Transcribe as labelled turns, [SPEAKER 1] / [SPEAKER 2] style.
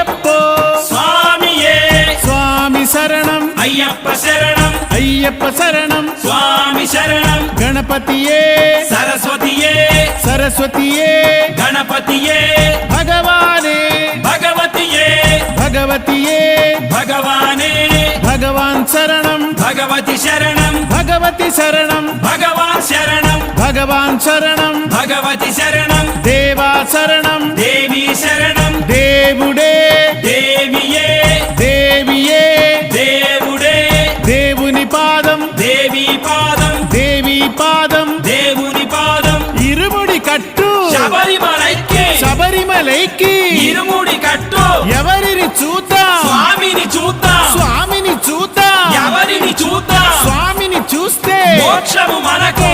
[SPEAKER 1] అయ్యప్పో
[SPEAKER 2] స్వామియే
[SPEAKER 1] స్వామి శరణం
[SPEAKER 2] అయ్యప్ప శరణం
[SPEAKER 1] అయ్యప్ప శరణం
[SPEAKER 2] స్వామి శరణం
[SPEAKER 1] గణపతియే
[SPEAKER 2] సరస్వతియే
[SPEAKER 1] సరస్వతియే
[SPEAKER 2] గణపతియే
[SPEAKER 1] భగవానే
[SPEAKER 2] భగవతియే
[SPEAKER 1] భగవతియే
[SPEAKER 2] భగవానే
[SPEAKER 1] భగవాన్ శరణం
[SPEAKER 2] భగవతి శరణం
[SPEAKER 1] భగవతి శరణం
[SPEAKER 2] భగవాన్ శరణం
[SPEAKER 1] భగవాన్ శరణం
[SPEAKER 2] భగవతి శరణం
[SPEAKER 1] దేవా శరణం
[SPEAKER 2] దేవి శరణం
[SPEAKER 1] దేవుడే
[SPEAKER 2] దేవియే
[SPEAKER 1] దేవియే
[SPEAKER 2] దేవుడే
[SPEAKER 1] దేవుని పాదం
[SPEAKER 2] దేవి పాదం
[SPEAKER 1] దేవి పాదం
[SPEAKER 2] దేవుని పాదం
[SPEAKER 1] ఇరుముడి కట్టు
[SPEAKER 2] శబరిమలైకి
[SPEAKER 1] శబరిమలైకి
[SPEAKER 2] ఇరుముడి కట్టు
[SPEAKER 1] ఎవరిని చూద్దాం
[SPEAKER 2] స్వామిని చూద్దాం
[SPEAKER 1] స్వామిని చూద్దాం
[SPEAKER 2] ఎవరిని చూద్దాం
[SPEAKER 1] స్వామిని చూస్తే
[SPEAKER 2] మోక్షము మనకు